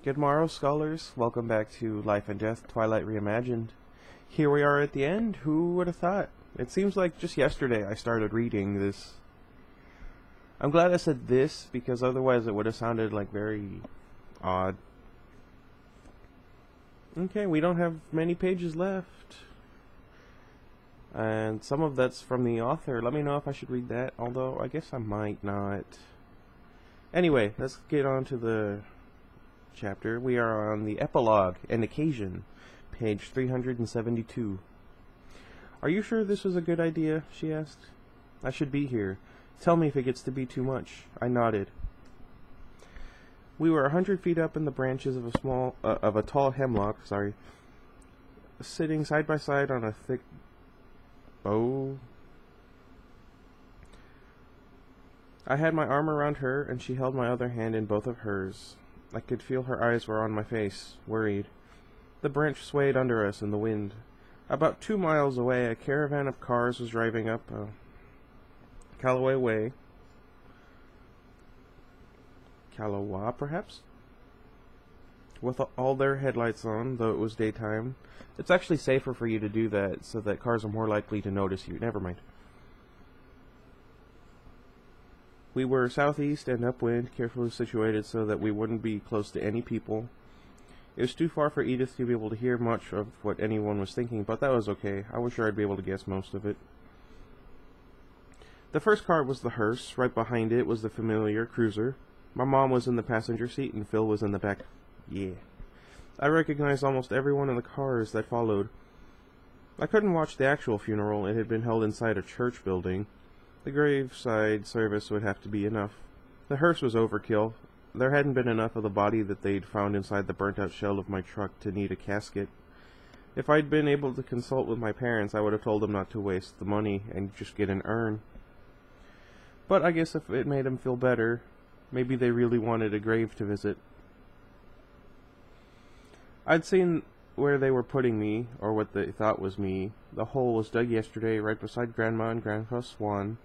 Good morrow, scholars. Welcome back to Life and Death Twilight Re-imagined. Here we are at the end. Who would have thought? It seems like just yesterday I started reading this. I'm glad I said this, because otherwise it would have sounded like very odd. Okay, we don't have many pages left. And some of that's from the author. Let me know if I should read that, although I guess I might not. Anyway, let's get on to the chapter. We are on the epilogue, An Occasion, page 372. Are you sure this was a good idea? She asked. I should be here. Tell me if it gets to be too much. I nodded. We were 100 feet up in the branches of a tall hemlock, sitting side by side on a thick bough. I had my arm around her, and she held my other hand in both of hers. I could feel her eyes were on my face, worried. The branch swayed under us in the wind. About 2 miles away, a caravan of cars was driving up Callaway Way. Callaway, perhaps? With all their headlights on, though it was daytime. It's actually safer for you to do that, so that cars are more likely to notice you. Never mind. We were southeast and upwind, carefully situated so that we wouldn't be close to any people. It was too far for Edith to be able to hear much of what anyone was thinking, but that was okay. I was sure I'd be able to guess most of it. The first car was the hearse. Right behind it was the familiar cruiser. My mom was in the passenger seat and Phil was in the back. Yeah. I recognized almost everyone in the cars that followed. I couldn't watch the actual funeral. It had been held inside a church building. The graveside service would have to be enough. The hearse was overkill. There hadn't been enough of the body that they'd found inside the burnt-out shell of my truck to need a casket. If I'd been able to consult with my parents, I would have told them not to waste the money and just get an urn. But I guess if it made them feel better, maybe they really wanted a grave to visit. I'd seen where they were putting me, or what they thought was me. The hole was dug yesterday, right beside Grandma and Grandpa Swan.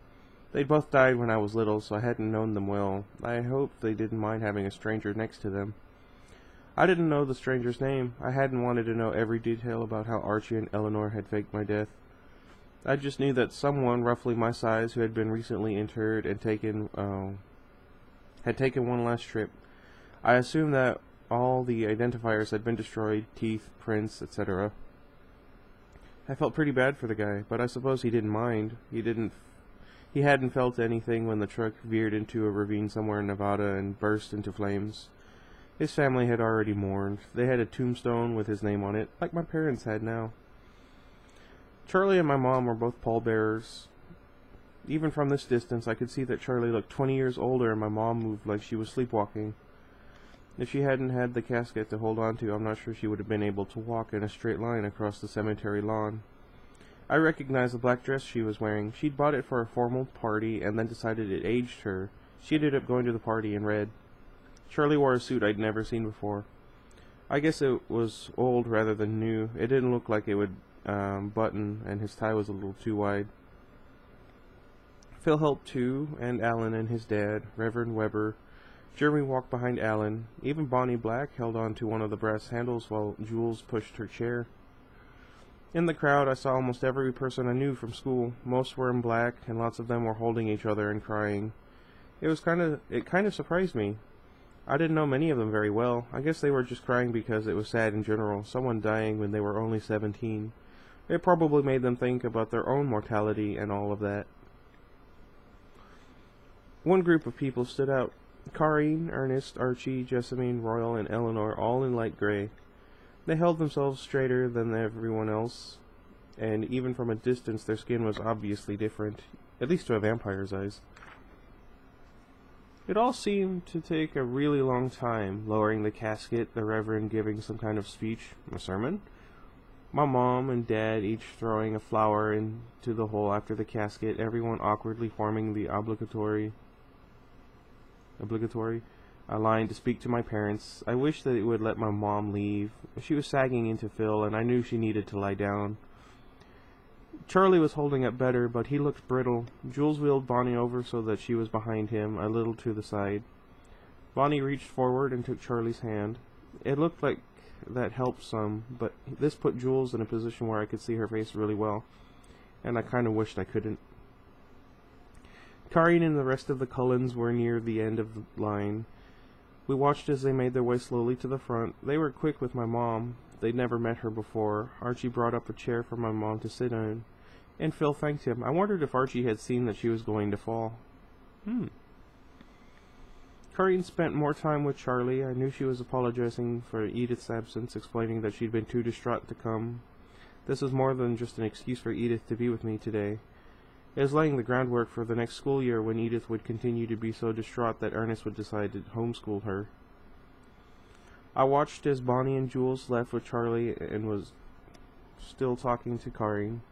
They'd both died when I was little, so I hadn't known them well. I hoped they didn't mind having a stranger next to them. I didn't know the stranger's name. I hadn't wanted to know every detail about how Archie and Eleanor had faked my death. I just knew that someone roughly my size who had been recently interred and had taken one last trip. I assumed that all the identifiers had been destroyed, teeth, prints, etc. I felt pretty bad for the guy, but I suppose he didn't mind. He hadn't felt anything when the truck veered into a ravine somewhere in Nevada and burst into flames. His family had already mourned. They had a tombstone with his name on it, like my parents had now. Charlie and my mom were both pallbearers. Even from this distance, I could see that Charlie looked 20 years older and my mom moved like she was sleepwalking. If she hadn't had the casket to hold on to, I'm not sure she would have been able to walk in a straight line across the cemetery lawn. I recognized the black dress she was wearing. She'd bought it for a formal party and then decided it aged her. She ended up going to the party in red. Charlie wore a suit I'd never seen before. I guess it was old rather than new. It didn't look like it would button, and his tie was a little too wide. Phil helped too, and Alan and his dad, Reverend Weber. Jeremy walked behind Alan. Even Bonnie Black held on to one of the brass handles while Jules pushed her chair. In the crowd, I saw almost every person I knew from school. Most were in black, and lots of them were holding each other and crying. It kind of surprised me. I didn't know many of them very well. I guess they were just crying because it was sad in general, someone dying when they were only 17. It probably made them think about their own mortality and all of that. One group of people stood out. Karine, Ernest, Archie, Jessamine, Royal, and Eleanor, all in light gray. They held themselves straighter than everyone else, and even from a distance their skin was obviously different, at least to a vampire's eyes. It all seemed to take a really long time, lowering the casket, the Reverend giving some kind of speech, a sermon, my mom and dad each throwing a flower into the hole after the casket, everyone awkwardly forming the obligatory line to speak to my parents. I wished that it would let my mom leave. She was sagging into Phil, and I knew she needed to lie down. Charlie was holding up better, but he looked brittle. Jules wheeled Bonnie over so that she was behind him, a little to the side. Bonnie reached forward and took Charlie's hand. It looked like that helped some, but this put Jules in a position where I could see her face really well, and I kind of wished I couldn't. Karin and the rest of the Cullens were near the end of the line. We watched as they made their way slowly to the front. They were quick with my mom. They'd never met her before. Archie brought up a chair for my mom to sit in, and Phil thanked him. I wondered if Archie had seen that she was going to fall. Karin spent more time with Charlie. I knew she was apologizing for Edith's absence, explaining that she'd been too distraught to come. This was more than just an excuse for Edith to be with me today. It was laying the groundwork for the next school year when Edith would continue to be so distraught that Ernest would decide to homeschool her. I watched as Bonnie and Jules left with Charlie and was still talking to Karin.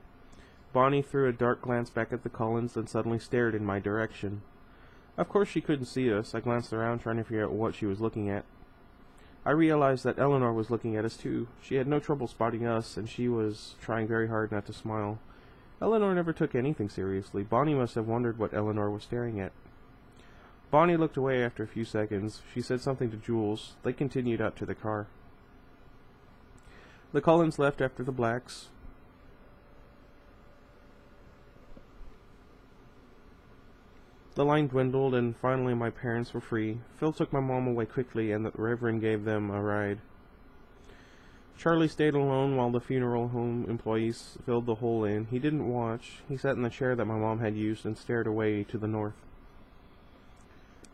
Bonnie threw a dark glance back at the Cullens, then suddenly stared in my direction. Of course she couldn't see us. I glanced around trying to figure out what she was looking at. I realized that Eleanor was looking at us too. She had no trouble spotting us, and she was trying very hard not to smile. Eleanor never took anything seriously. Bonnie must have wondered what Eleanor was staring at. Bonnie looked away after a few seconds. She said something to Jules. They continued out to the car. The Cullens left after the Blacks. The line dwindled, and finally my parents were free. Phil took my mom away quickly, and the Reverend gave them a ride. Charlie stayed alone while the funeral home employees filled the hole in. He didn't watch. He sat in the chair that my mom had used and stared away to the north.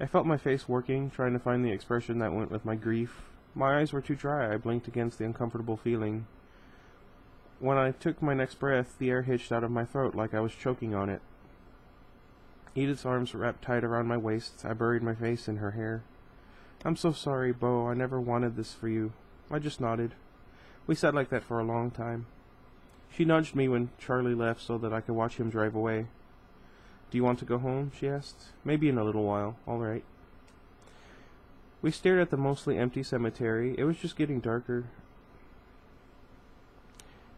I felt my face working, trying to find the expression that went with my grief. My eyes were too dry. I blinked against the uncomfortable feeling. When I took my next breath, the air hitched out of my throat like I was choking on it. Edith's arms wrapped tight around my waist. I buried my face in her hair. "I'm so sorry, Bo. I never wanted this for you." I just nodded. We sat like that for a long time. She nudged me when Charlie left so that I could watch him drive away. "Do you want to go home?" she asked. "Maybe in a little while." "All right." We stared at the mostly empty cemetery. It was just getting darker.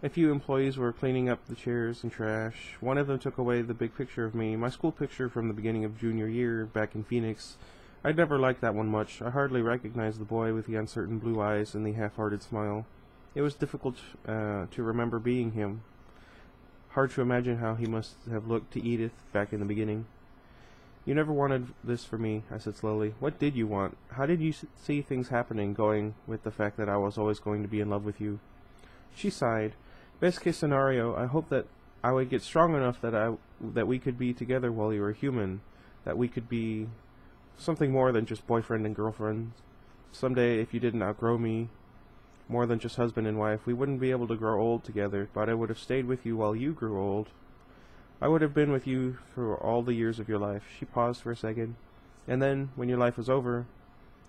A few employees were cleaning up the chairs and trash. One of them took away the big picture of me, my school picture from the beginning of junior year back in Phoenix. I'd never liked that one much. I hardly recognized the boy with the uncertain blue eyes and the half-hearted smile. It was difficult to remember being him. Hard to imagine how he must have looked to Edith back in the beginning. "You never wanted this for me," I said slowly. "What did you want? How did you see things happening, going with the fact that I was always going to be in love with you?" She sighed. "Best case scenario, I hope that I would get strong enough that we could be together while you were human, that we could be something more than just boyfriend and girlfriend. Someday, if you didn't outgrow me, more than just husband and wife, we wouldn't be able to grow old together, but I would have stayed with you while you grew old. I would have been with you for all the years of your life." She paused for a second. "And then, when your life was over,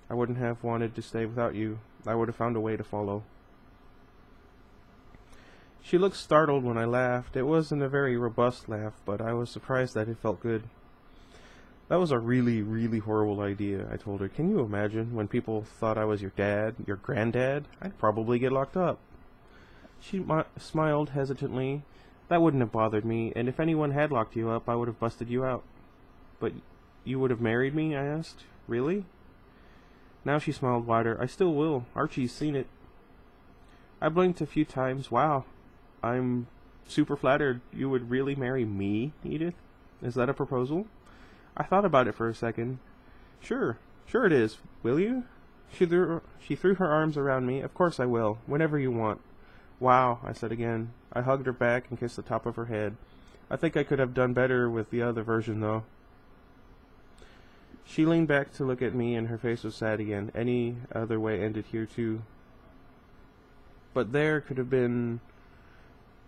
I wouldn't have wanted to stay without you. I would have found a way to follow." She looked startled when I laughed. It wasn't a very robust laugh, but I was surprised that it felt good. "That was a really, really horrible idea," I told her. "Can you imagine when people thought I was your dad, your granddad? I'd probably get locked up." She smiled hesitantly. "That wouldn't have bothered me, and if anyone had locked you up, I would have busted you out." "But you would have married me?" I asked. "Really?" Now she smiled wider. "I still will. Archie's seen it." I blinked a few times. "Wow. I'm super flattered. You would really marry me, Edith? Is that a proposal?" I thought about it for a second. Sure it is. Will you?" She threw her arms around me. "Of course I will. Whenever you want." "Wow," I said again. I hugged her back and kissed the top of her head. I think I could have done better with the other version, though. She leaned back to look at me, and her face was sad again. Any other way ended here, too. But there could have been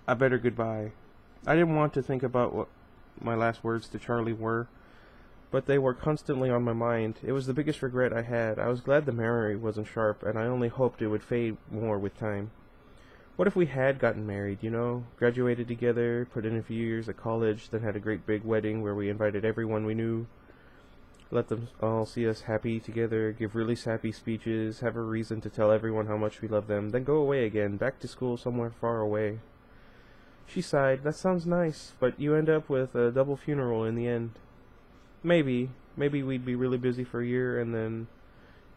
a better goodbye. I didn't want to think about what my last words to Charlie were, but they were constantly on my mind. It was the biggest regret I had. I was glad the memory wasn't sharp, and I only hoped it would fade more with time. What if we had gotten married, graduated together, put in a few years at college, then had a great big wedding where we invited everyone we knew, let them all see us happy together, give really sappy speeches, have a reason to tell everyone how much we love them, then go away again, back to school somewhere far away. She sighed. "That sounds nice, but you end up with a double funeral in the end." Maybe we'd be really busy for a year, and then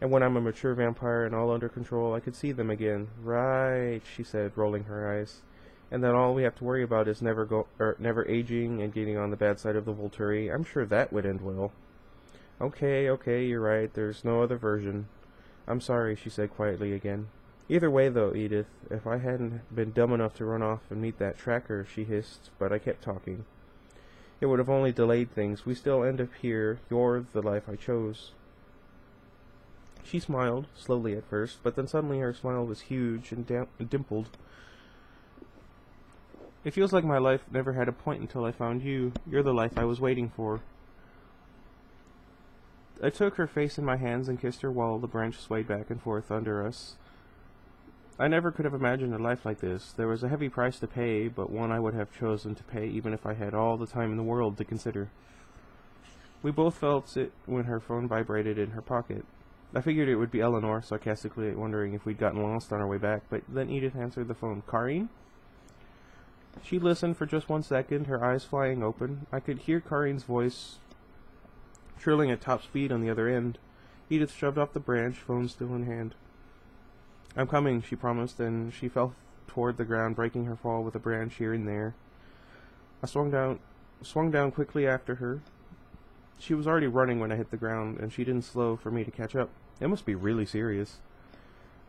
And when I'm a mature vampire and all under control, I could see them again. Right, she said, rolling her eyes. And then all we have to worry about is never aging and getting on the bad side of the Volturi. I'm sure that would end well. Okay, you're right. There's no other version. I'm sorry, she said quietly again. Either way, though, Edith, if I hadn't been dumb enough to run off and meet that tracker, she hissed, but I kept talking. It would have only delayed things. We still end up here. You're the life I chose. She smiled, slowly at first, but then suddenly her smile was huge and dimpled. It feels like my life never had a point until I found you. You're the life I was waiting for. I took her face in my hands and kissed her while the branch swayed back and forth under us. I never could have imagined a life like this. There was a heavy price to pay, but one I would have chosen to pay even if I had all the time in the world to consider. We both felt it when her phone vibrated in her pocket. I figured it would be Eleanor, sarcastically wondering if we'd gotten lost on our way back, but then Edith answered the phone. Karine? She listened for just 1 second, her eyes flying open. I could hear Karine's voice trilling at top speed on the other end. Edith shoved off the branch, phone still in hand. I'm coming, she promised, and she fell toward the ground, breaking her fall with a branch here and there. I swung down quickly after her. She was already running when I hit the ground, and she didn't slow for me to catch up. It must be really serious.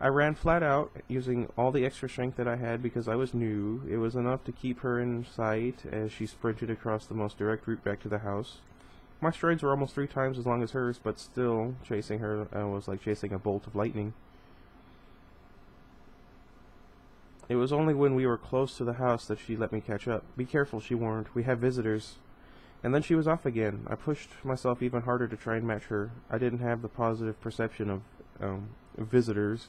I ran flat out, using all the extra strength that I had because I was new. It was enough to keep her in sight as she sprinted across the most direct route back to the house. My strides were almost 3 times as long as hers, but still, chasing her was like chasing a bolt of lightning. It was only when we were close to the house that she let me catch up. Be careful, she warned. We have visitors. And then she was off again. I pushed myself even harder to try and match her. I didn't have the positive perception of visitors.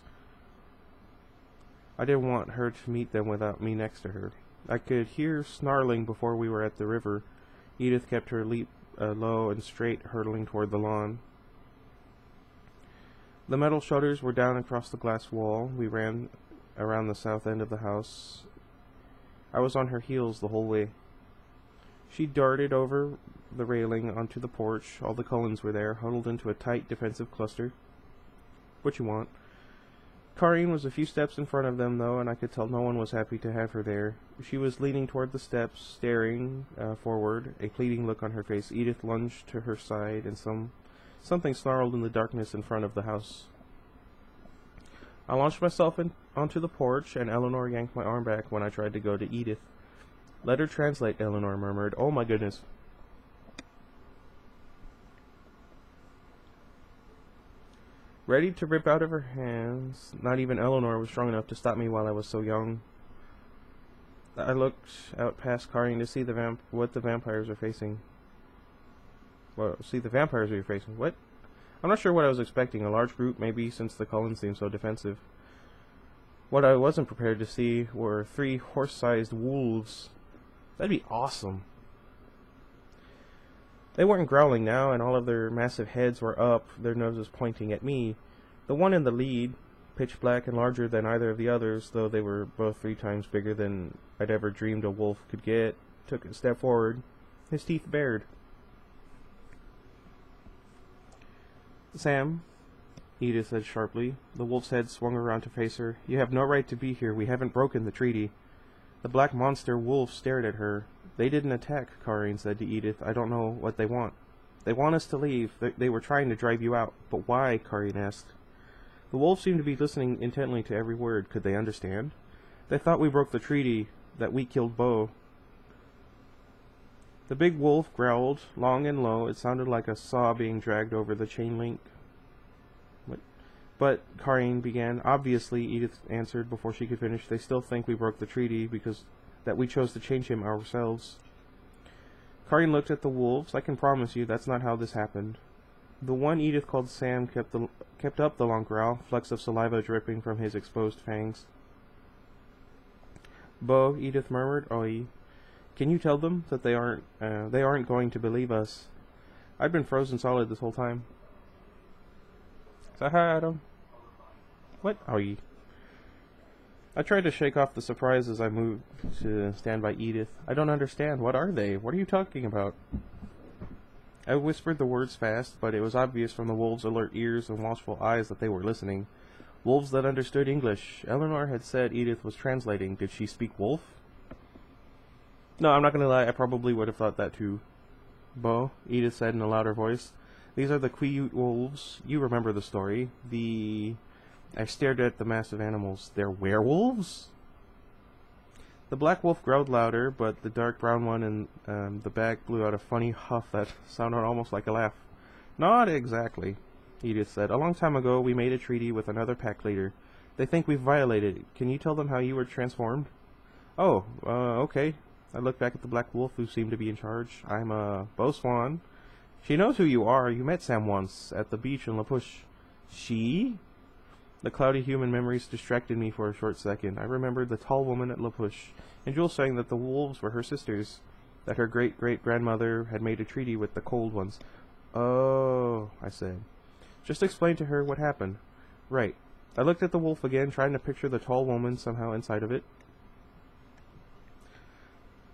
I didn't want her to meet them without me next to her. I could hear snarling before we were at the river. Edith kept her leap low and straight, hurtling toward the lawn. The metal shutters were down across the glass wall. We ran around the south end of the house. I was on her heels the whole way. She darted over the railing onto the porch. All the Cullens were there, huddled into a tight defensive cluster. What you want? Karine was a few steps in front of them, though, and I could tell no one was happy to have her there. She was leaning toward the steps, staring forward, a pleading look on her face. Edith lunged to her side, and something snarled in the darkness in front of the house. I launched myself onto the porch, and Eleanor yanked my arm back when I tried to go to Edith. Let her translate, Eleanor murmured. Oh my goodness. Ready to rip out of her hands, not even Eleanor was strong enough to stop me while I was so young. I looked out past Karine to see what the vampires are facing. What? I'm not sure what I was expecting. A large group, maybe, since the Cullens seemed so defensive. What I wasn't prepared to see were 3 horse-sized wolves. That'd be awesome. They weren't growling now, and all of their massive heads were up, their noses pointing at me. The one in the lead, pitch black and larger than either of the others, though they were both 3 times bigger than I'd ever dreamed a wolf could get, took a step forward, his teeth bared. Sam, Edith said sharply. The wolf's head swung around to face her. You have no right to be here. We haven't broken the treaty. The black monster wolf stared at her. They didn't attack, Karine said to Edith. I don't know what they want. They want us to leave. They were trying to drive you out. But why? Karine asked. The wolves seemed to be listening intently to every word. Could they understand? They thought we broke the treaty, that we killed Beau. The big wolf growled, long and low. It sounded like a saw being dragged over the chain link. But Karine began. Obviously, Edith answered before she could finish. They still think we broke the treaty because that we chose to change him ourselves. Karine looked at the wolves. I can promise you that's not how this happened. The one Edith called Sam kept up the long growl, flecks of saliva dripping from his exposed fangs. Beau, Edith murmured. Oi. Can you tell them that they aren't going to believe us? I'd been frozen solid this whole time. Say hi, Adam. What? Oi. I tried to shake off the surprise as I moved to stand by Edith. I don't understand. What are they? What are you talking about? I whispered the words fast, but it was obvious from the wolves' alert ears and watchful eyes that they were listening. Wolves that understood English. Eleanor had said Edith was translating. Did she speak wolf? No, I'm not going to lie, I probably would have thought that too. Bo, Edith said in a louder voice. These are the Quiute wolves. You remember the story. I stared at the massive animals. They're werewolves? The black wolf growled louder, but the dark brown one in the back blew out a funny huff that sounded almost like a laugh. Not exactly, Edith said. A long time ago, we made a treaty with another pack leader. They think we've violated it. Can you tell them how you were transformed? Oh, okay. I looked back at the black wolf who seemed to be in charge. I'm Beau Swan. She knows who you are. You met Sam once at the beach in La Push. She? The cloudy human memories distracted me for a short second. I remembered the tall woman at La Push, and Jules saying that the wolves were her sisters, that her great-great-grandmother had made a treaty with the cold ones. Oh, I said. Just explain to her what happened. Right. I looked at the wolf again, trying to picture the tall woman somehow inside of it.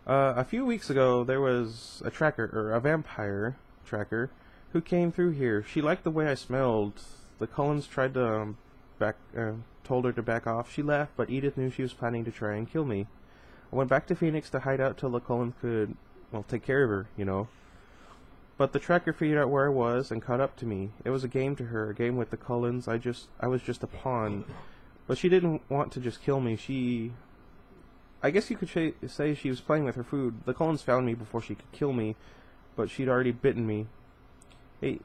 A few weeks ago, there was a vampire tracker, who came through here. She liked the way I smelled. The Cullens tried to, told her to back off. She laughed, but Edith knew she was planning to try and kill me. I went back to Phoenix to hide out till the Cullens could, take care of her, you know. But the tracker figured out where I was and caught up to me. It was a game to her, a game with the Cullens. I was just a pawn. But she didn't want to just kill me. I guess you could say she was playing with her food. The Cullens found me before she could kill me, but she'd already bitten me. Hey,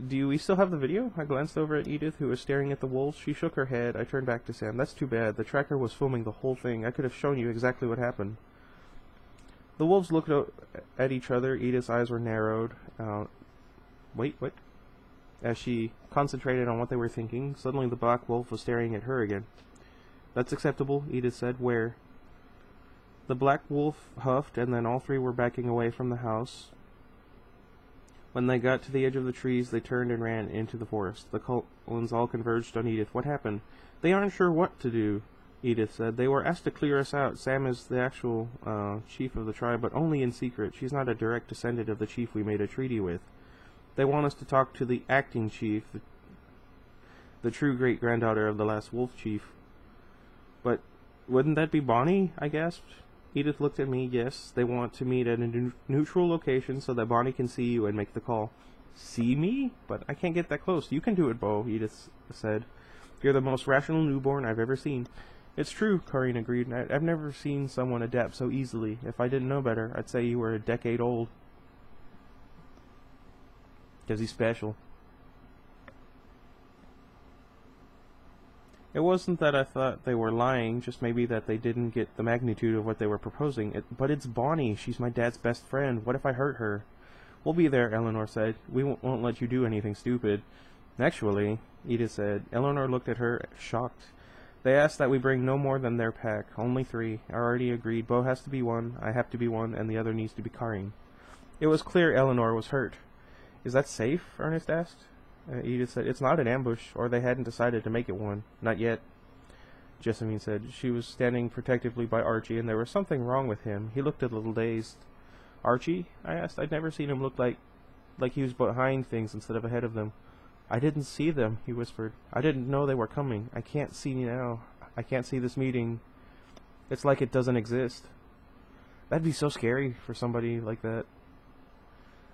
do we still have the video? I glanced over at Edith, who was staring at the wolves. She shook her head. I turned back to Sam. That's too bad. The tracker was filming the whole thing. I could have shown you exactly what happened. The wolves looked at each other. Edith's eyes were narrowed. Wait. As she concentrated on what they were thinking, suddenly the black wolf was staring at her again. That's acceptable, Edith said. Where? The black wolf huffed, and then all three were backing away from the house. When they got to the edge of the trees, they turned and ran into the forest. The Cullens all converged on Edith. What happened? They aren't sure what to do, Edith said. They were asked to clear us out. Sam is the actual chief of the tribe, but only in secret. She's not a direct descendant of the chief we made a treaty with. They want us to talk to the acting chief, the true great-granddaughter of the last wolf chief. But wouldn't that be Bonnie? I gasped. Edith looked at me. Yes, they want to meet at a neutral location so that Bonnie can see you and make the call. See me? But I can't get that close. You can do it, Beau, Edith said. You're the most rational newborn I've ever seen. It's true, Corrine agreed. I've never seen someone adapt so easily. If I didn't know better, I'd say you were a decade old. 'Cause he's special. It wasn't that I thought they were lying, just maybe that they didn't get the magnitude of what they were proposing. But it's Bonnie. She's my dad's best friend. What if I hurt her? We'll be there, Eleanor said. We won't let you do anything stupid. Actually, Edith said. Eleanor looked at her, shocked. They asked that we bring no more than their pack. Only 3. I already agreed. Beau has to be one, I have to be one, and the other needs to be Corrine. It was clear Eleanor was hurt. Is that safe? Ernest asked. Edith said, it's not an ambush, or they hadn't decided to make it one. Not yet, Jessamine said. She was standing protectively by Archie, and there was something wrong with him. He looked a little dazed. Archie? I asked. I'd never seen him look like he was behind things instead of ahead of them. I didn't see them, he whispered. I didn't know they were coming. I can't see now. I can't see this meeting. It's like it doesn't exist. That'd be so scary for somebody like that.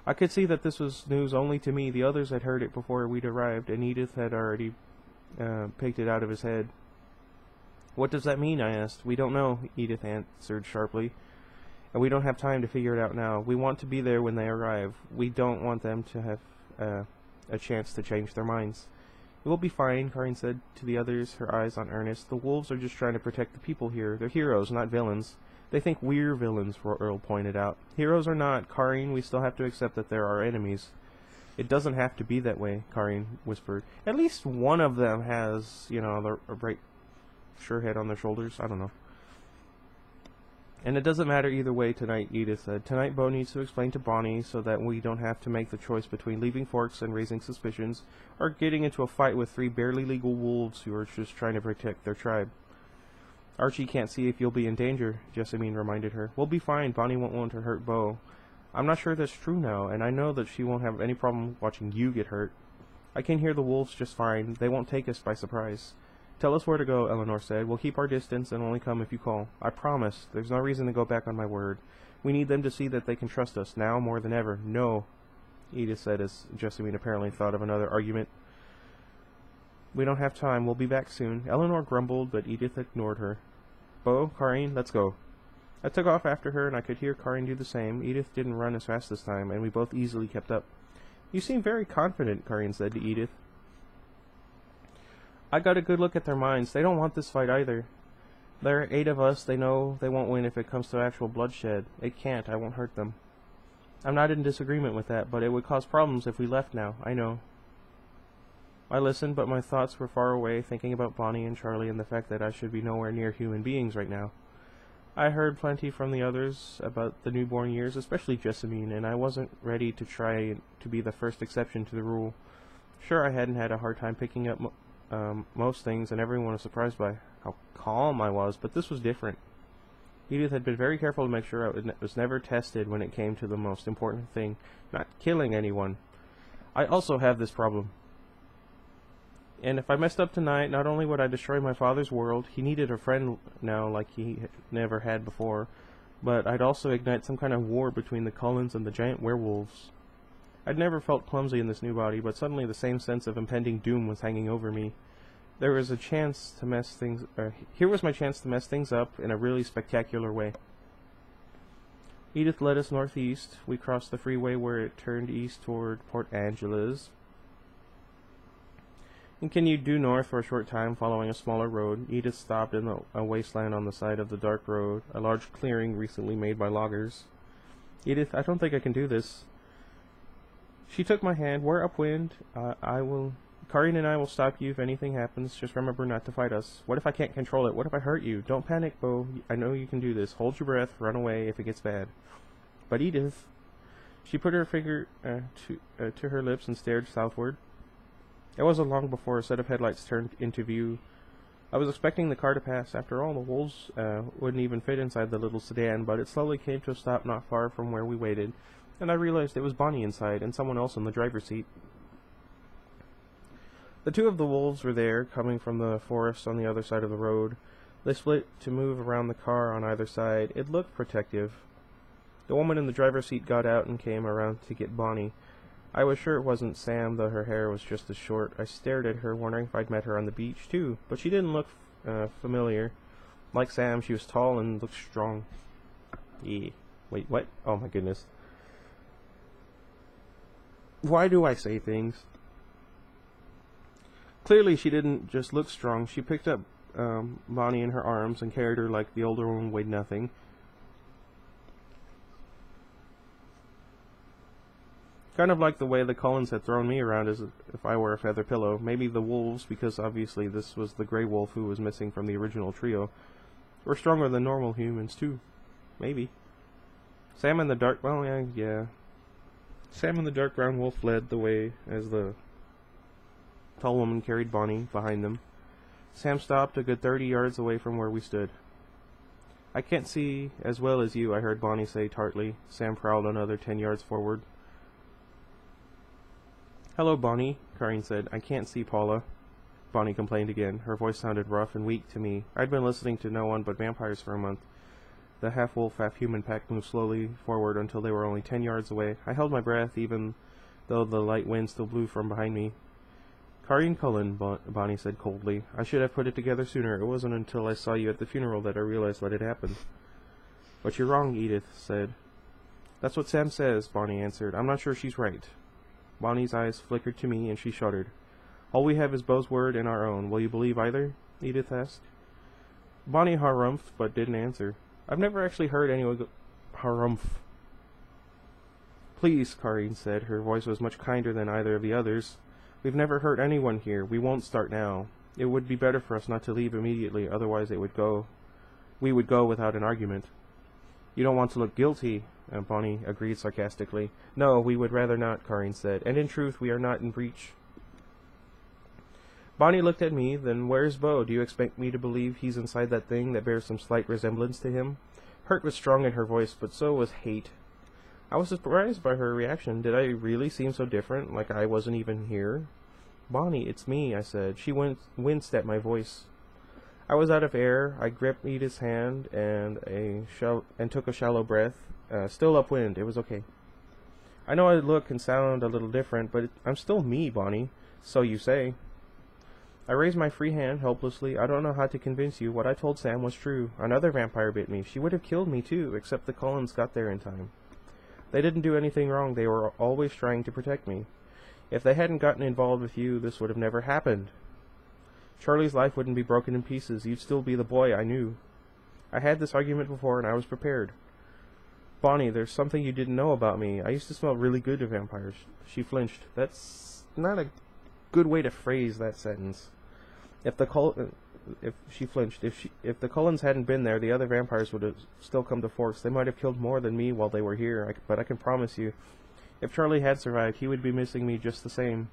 I could see that this was news only to me. The others had heard it before we'd arrived, and Edith had already picked it out of his head. What does that mean? I asked. We don't know, Edith answered sharply. And we don't have time to figure it out now. We want to be there when they arrive. We don't want them to have a chance to change their minds. It will be fine, Corrine said to the others, her eyes on Ernest. The wolves are just trying to protect the people here. They're heroes, not villains. They think we're villains, Earl pointed out. Heroes or not, Corrine, we still have to accept that there are enemies. It doesn't have to be that way, Corrine whispered. At least one of them has, the bright sure head on their shoulders. I don't know. And it doesn't matter either way tonight, Edith said. Tonight Beau needs to explain to Bonnie so that we don't have to make the choice between leaving Forks and raising suspicions, or getting into a fight with 3 barely legal wolves who are just trying to protect their tribe. Archie can't see if you'll be in danger, Jessamine reminded her. We'll be fine. Bonnie won't want to hurt Beau. I'm not sure that's true now, and I know that she won't have any problem watching you get hurt. I can hear the wolves just fine. They won't take us by surprise. Tell us where to go, Eleanor said. We'll keep our distance and only come if you call. I promise. There's no reason to go back on my word. We need them to see that they can trust us, now more than ever. No, Edith said as Jessamine apparently thought of another argument. We don't have time. We'll be back soon. Eleanor grumbled, but Edith ignored her. Bo, Karine, let's go. I took off after her, and I could hear Karine do the same. Edith didn't run as fast this time, and we both easily kept up. You seem very confident, Karine said to Edith. I got a good look at their minds. They don't want this fight either. There are 8 of us. They know they won't win if it comes to actual bloodshed. It can't. I won't hurt them. I'm not in disagreement with that, but it would cause problems if we left now. I know. I listened, but my thoughts were far away, thinking about Bonnie and Charlie and the fact that I should be nowhere near human beings right now. I heard plenty from the others about the newborn years, especially Jessamine, and I wasn't ready to try to be the first exception to the rule. Sure, I hadn't had a hard time picking up most things, and everyone was surprised by how calm I was, but this was different. Edith had been very careful to make sure I was never tested when it came to the most important thing, not killing anyone. I also have this problem. And if I messed up tonight, not only would I destroy my father's world, he needed a friend now like he never had before, but I'd also ignite some kind of war between the Cullens and the giant werewolves. I'd never felt clumsy in this new body, but suddenly the same sense of impending doom was hanging over me. There was a chance to mess things... here was my chance to mess things up in a really spectacular way. Edith led us northeast. We crossed the freeway where it turned east toward Port Angeles, and continued due north for a short time, following a smaller road. Edith stopped in a wasteland on the side of the dark road, a large clearing recently made by loggers. Edith, I don't think I can do this. She took my hand. We're upwind. Karine and I will stop you if anything happens. Just remember not to fight us. What if I can't control it? What if I hurt you? Don't panic, Bo. I know you can do this. Hold your breath. Run away if it gets bad. But Edith... She put her finger to her lips and stared southward. It wasn't long before a set of headlights turned into view. I was expecting the car to pass. After all, the wolves wouldn't even fit inside the little sedan, but it slowly came to a stop not far from where we waited, and I realized it was Bonnie inside and someone else in the driver's seat. The 2 of the wolves were there, coming from the forest on the other side of the road. They split to move around the car on either side. It looked protective. The woman in the driver's seat got out and came around to get Bonnie. I was sure it wasn't Sam, though her hair was just as short. I stared at her, wondering if I'd met her on the beach, too, but she didn't look familiar. Like Sam, she was tall and looked strong. Yeah. Wait, what? Oh my goodness. Why do I say things? Clearly she didn't just look strong. She picked up Bonnie in her arms and carried her like the older woman weighed nothing. Kind of like the way the Cullens had thrown me around as if I were a feather pillow. Maybe the wolves, because obviously this was the gray wolf who was missing from the original trio, were stronger than normal humans too. Maybe. Sam and the dark... Well, yeah. Sam and the dark brown wolf led the way as the tall woman carried Bonnie behind them. Sam stopped a good 30 yards away from where we stood. I can't see as well as you, I heard Bonnie say tartly. Sam prowled another 10 yards forward. Hello, Bonnie, Karine said. I can't see Paula. Bonnie complained again. Her voice sounded rough and weak to me. I'd been listening to no one but vampires for a month. The half-wolf, half-human pack moved slowly forward until they were only 10 yards away. I held my breath, even though the light wind still blew from behind me. Karine Cullen, Bonnie said coldly. I should have put it together sooner. It wasn't until I saw you at the funeral that I realized what had happened. But you're wrong, Edith said. That's what Sam says, Bonnie answered. I'm not sure she's right. Bonnie's eyes flickered to me, and she shuddered. All we have is Beau's word and our own. Will you believe either? Edith asked. Bonnie harumphed, but didn't answer. I've never actually heard anyone go harumph. Please, Karine said. Her voice was much kinder than either of the others. We've never hurt anyone here. We won't start now. It would be better for us not to leave immediately, otherwise we would go without an argument. You don't want to look guilty, Bonnie agreed sarcastically. No, we would rather not, Karine said, and in truth we are not in breach. Bonnie looked at me. Then where's Beau? Do you expect me to believe he's inside that thing that bears some slight resemblance to him? Hurt was strong in her voice, but so was hate. I was surprised by her reaction. Did I really seem so different, like I wasn't even here? Bonnie, it's me, I said. She winced at my voice. I was out of air. I gripped Edith's hand and took a shallow breath. Still upwind. It was okay. I know I look and sound a little different, but I'm still me, Bonnie. So you say. I raised my free hand helplessly. I don't know how to convince you. What I told Sam was true. Another vampire bit me. She would have killed me too, except the Cullens got there in time. They didn't do anything wrong. They were always trying to protect me. If they hadn't gotten involved with you, this would have never happened. Charlie's life wouldn't be broken in pieces. You'd still be the boy I knew. I had this argument before, and I was prepared. Bonnie, there's something you didn't know about me. I used to smell really good to vampires. She flinched. That's not a good way to phrase that sentence. If the Cullens hadn't been there, the other vampires would have still come to force. They might have killed more than me while they were here, but I can promise you, if Charlie had survived, he would be missing me just the same,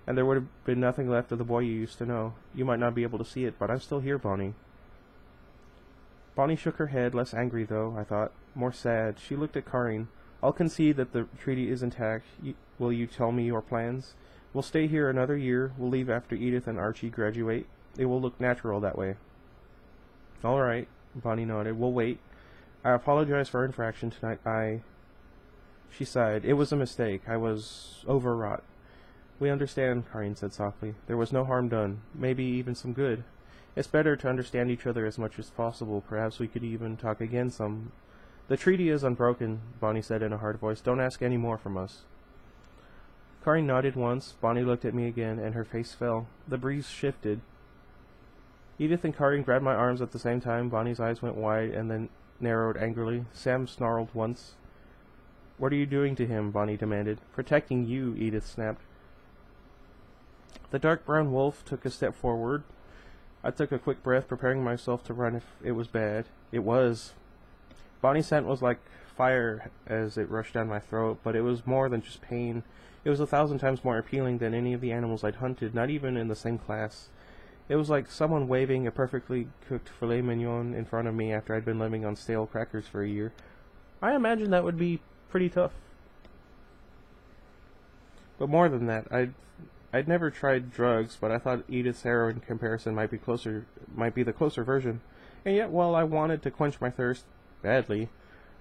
and there would have been nothing left of the boy you used to know. You might not be able to see it, but I'm still here, Bonnie. Bonnie shook her head, less angry though, I thought, more sad. She looked at Karin. I'll concede that the treaty is intact. Will you tell me your plans? We'll stay here another year. We'll leave after Edith and Archie graduate. It will look natural that way. All right, Bonnie nodded. We'll wait. I apologize for our infraction tonight. She sighed. It was a mistake. I was overwrought. We understand, Karin said softly. There was no harm done. Maybe even some good. It's better to understand each other as much as possible. Perhaps we could even talk again some. The treaty is unbroken, Bonnie said in a hard voice. Don't ask any more from us. Karin nodded once. Bonnie looked at me again, and her face fell. The breeze shifted. Edith and Karin grabbed my arms at the same time. Bonnie's eyes went wide and then narrowed angrily. Sam snarled once. What are you doing to him? Bonnie demanded. Protecting you, Edith snapped. The dark brown wolf took a step forward. I took a quick breath, preparing myself to run if it was bad. It was. Bonnie's scent was like fire as it rushed down my throat, but it was more than just pain. It was 1,000 times more appealing than any of the animals I'd hunted, not even in the same class. It was like someone waving a perfectly cooked filet mignon in front of me after I'd been living on stale crackers for a year. I imagine that would be pretty tough. But more than that, I'd never tried drugs, but I thought Edith's heroin comparison might be the closer version. And yet, while I wanted to quench my thirst badly,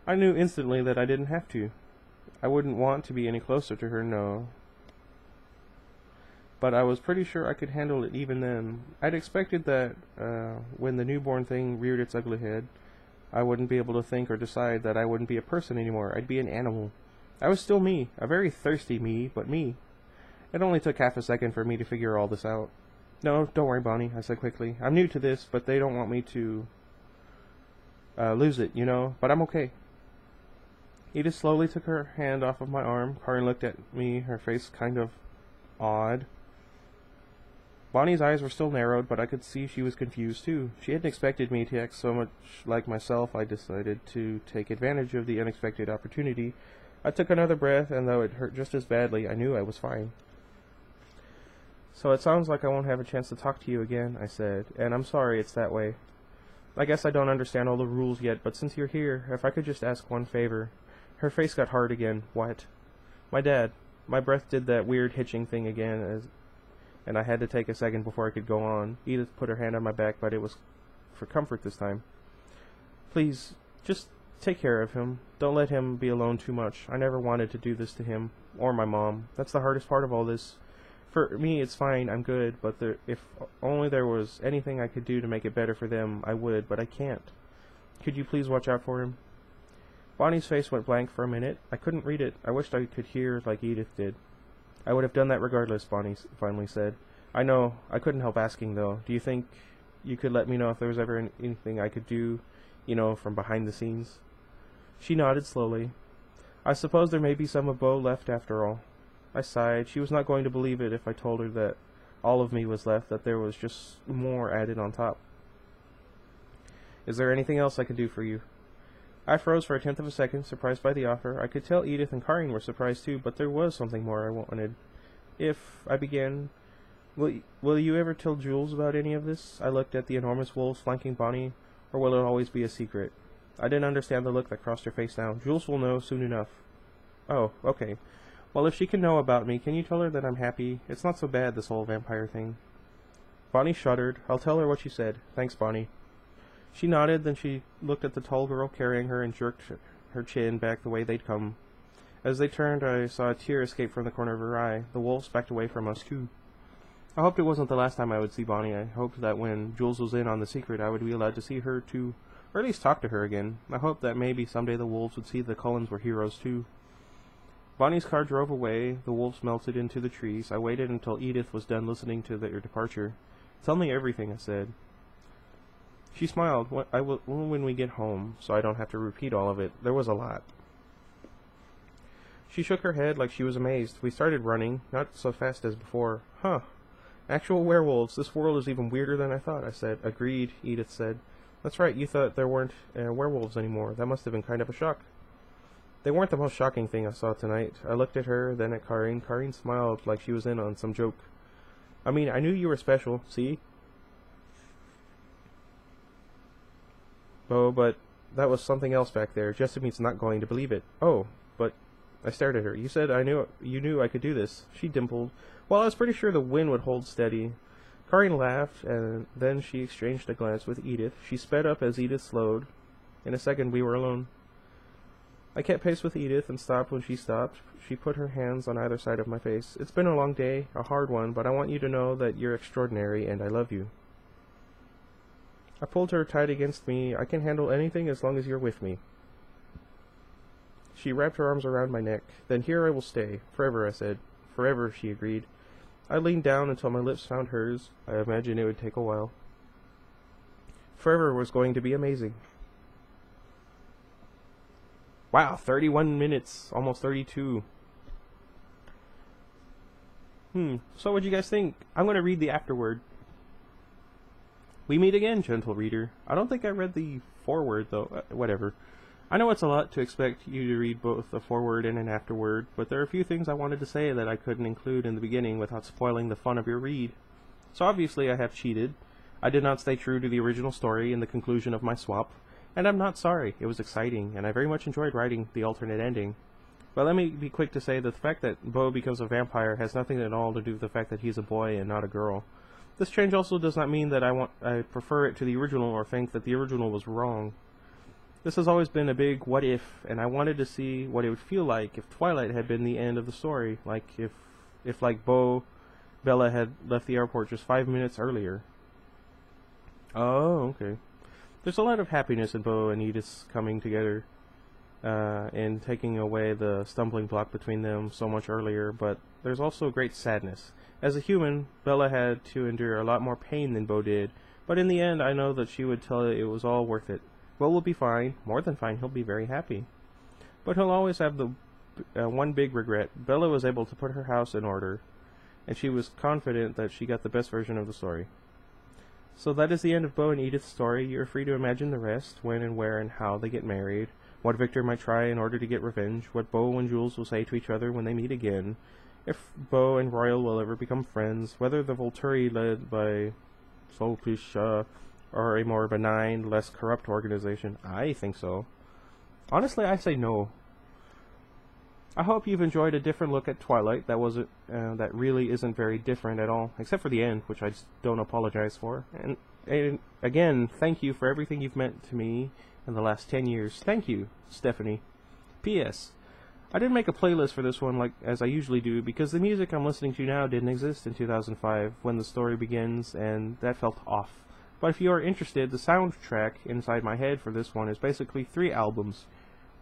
I knew instantly that I didn't have to. I wouldn't want to be any closer to her, no. But I was pretty sure I could handle it even then. I'd expected that when the newborn thing reared its ugly head, I wouldn't be able to think or decide that I wouldn't be a person anymore. I'd be an animal. I was still me, a very thirsty me, but me. It only took half a second for me to figure all this out. No, don't worry, Bonnie, I said quickly. I'm new to this, but they don't want me to lose it, you know, but I'm okay. Edith slowly took her hand off of my arm. Karin looked at me, her face kind of odd. Bonnie's eyes were still narrowed, but I could see she was confused too. She hadn't expected me to act so much like myself. I decided to take advantage of the unexpected opportunity. I took another breath, and though it hurt just as badly, I knew I was fine. So it sounds like I won't have a chance to talk to you again, I said, and I'm sorry it's that way. I guess I don't understand all the rules yet, but since you're here, if I could just ask one favor. Her face got hard again. What? My dad. My breath did that weird hitching thing again, and I had to take a second before I could go on. Edith put her hand on my back, but it was for comfort this time. Please, just take care of him. Don't let him be alone too much. I never wanted to do this to him, or my mom. That's the hardest part of all this. For me, it's fine, I'm good, but if only there was anything I could do to make it better for them, I would, but I can't. Could you please watch out for him? Bonnie's face went blank for a minute. I couldn't read it. I wished I could hear like Edith did. I would have done that regardless, Bonnie finally said. I know. I couldn't help asking, though. Do you think you could let me know if there was ever anything I could do, you know, from behind the scenes? She nodded slowly. I suppose there may be some of Bo left after all. I sighed. She was not going to believe it if I told her that all of me was left, that there was just more added on top. Is there anything else I can do for you? I froze for a tenth of a second, surprised by the offer. I could tell Edith and Karin were surprised too, but there was something more I wanted. I began, will you ever tell Jules about any of this? I looked at the enormous wolves flanking Bonnie, or will it always be a secret? I didn't understand the look that crossed her face now. Jules will know soon enough. Oh, okay. Well, if she can know about me, can you tell her that I'm happy? It's not so bad, this whole vampire thing. Bonnie shuddered. I'll tell her what you said. Thanks, Bonnie. She nodded, then she looked at the tall girl carrying her and jerked her chin back the way they'd come. As they turned, I saw a tear escape from the corner of her eye. The wolves backed away from us, too. I hoped it wasn't the last time I would see Bonnie. I hoped that when Jules was in on the secret, I would be allowed to see her, too. Or at least talk to her again. I hoped that maybe someday the wolves would see the Cullens were heroes, too. Bonnie's car drove away. The wolves melted into the trees. I waited until Edith was done listening to their departure. Tell me everything, I said. She smiled. I will when we get home, so I don't have to repeat all of it. There was a lot. She shook her head like she was amazed. We started running, not so fast as before. Huh. Actual werewolves. This world is even weirder than I thought, I said. Agreed, Edith said. That's right, you thought there weren't werewolves anymore. That must have been kind of a shock. They weren't the most shocking thing I saw tonight. I looked at her, then at Karine. Karine smiled like she was in on some joke. I mean, I knew you were special, see? Oh, but that was something else back there. Jessamine's not going to believe it. Oh, but... I stared at her. You said you knew I could do this. She dimpled. Well, I was pretty sure the wind would hold steady. Karine laughed, and then she exchanged a glance with Edith. She sped up as Edith slowed. In a second, we were alone. I kept pace with Edith and stopped when she stopped. She put her hands on either side of my face. It's been a long day, a hard one, but I want you to know that you're extraordinary and I love you. I pulled her tight against me. I can handle anything as long as you're with me. She wrapped her arms around my neck. Then here I will stay. Forever, I said. Forever, she agreed. I leaned down until my lips found hers. I imagined it would take a while. Forever was going to be amazing. Wow, 31 minutes. Almost 32. So what'd you guys think? I'm going to read the afterword. We meet again, gentle reader. I don't think I read the foreword, though. Whatever. I know it's a lot to expect you to read both a foreword and an afterword, but there are a few things I wanted to say that I couldn't include in the beginning without spoiling the fun of your read. So obviously I have cheated. I did not stay true to the original story in the conclusion of my swap, and I'm not sorry. It was exciting, and I very much enjoyed writing the alternate ending. But let me be quick to say that the fact that Beau becomes a vampire has nothing at all to do with the fact that he's a boy and not a girl. This change also does not mean that I prefer it to the original or think that the original was wrong. This has always been a big what if, and I wanted to see what it would feel like if Twilight had been the end of the story, like if like Bella had left the airport just 5 minutes earlier. Oh, okay. There's a lot of happiness in Beau and Edith's coming together, and taking away the stumbling block between them so much earlier, but there's also great sadness. As a human, Bella had to endure a lot more pain than Beau did, but in the end I know that she would tell it was all worth it. Beau will be fine, more than fine. He'll be very happy. But he'll always have the one big regret. Bella was able to put her house in order, and she was confident that she got the best version of the story. So that is the end of Beau and Edith's story. You're free to imagine the rest, when and where and how they get married, what Victor might try in order to get revenge, what Beau and Jules will say to each other when they meet again, if Beau and Royal will ever become friends, whether the Volturi led by Solfish or a more benign, less corrupt organization. I think so. Honestly, I say no. I hope you've enjoyed a different look at Twilight that really isn't very different at all, except for the end, which I just don't apologize for. And again, thank you for everything you've meant to me in the last 10 years. Thank you, Stephanie. P.S. I didn't make a playlist for this one as I usually do, because the music I'm listening to now didn't exist in 2005 when the story begins, and that felt off. But if you are interested, the soundtrack inside my head for this one is basically 3 albums.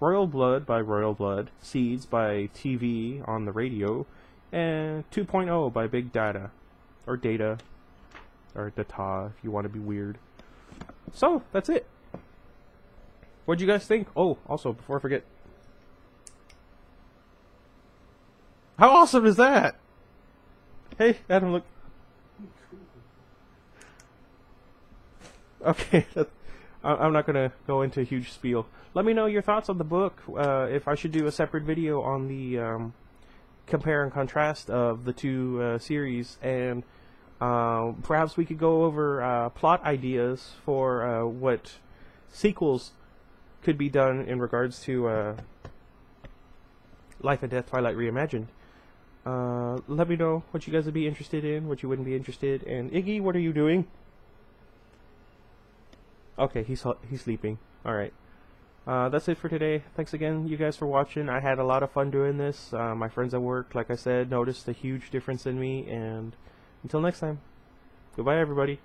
Royal Blood by Royal Blood, Seeds by TV on the radio, and 2.0 by Big Data. Or Data. Or Data, if you want to be weird. So, that's it. What'd you guys think? Oh, also, before I forget. How awesome is that? Hey, Adam, look. Okay, I'm not going to go into a huge spiel. Let me know your thoughts on the book, if I should do a separate video on the compare and contrast of the two series, and perhaps we could go over plot ideas for what sequels could be done in regards to Life and Death Twilight Re-imagined. Let me know what you guys would be interested in, what you wouldn't be interested in. Iggy, what are you doing? Okay, he's sleeping. Alright. That's it for today. Thanks again, you guys, for watching. I had a lot of fun doing this. My friends at work, like I said, noticed a huge difference in me. And until next time, goodbye, everybody.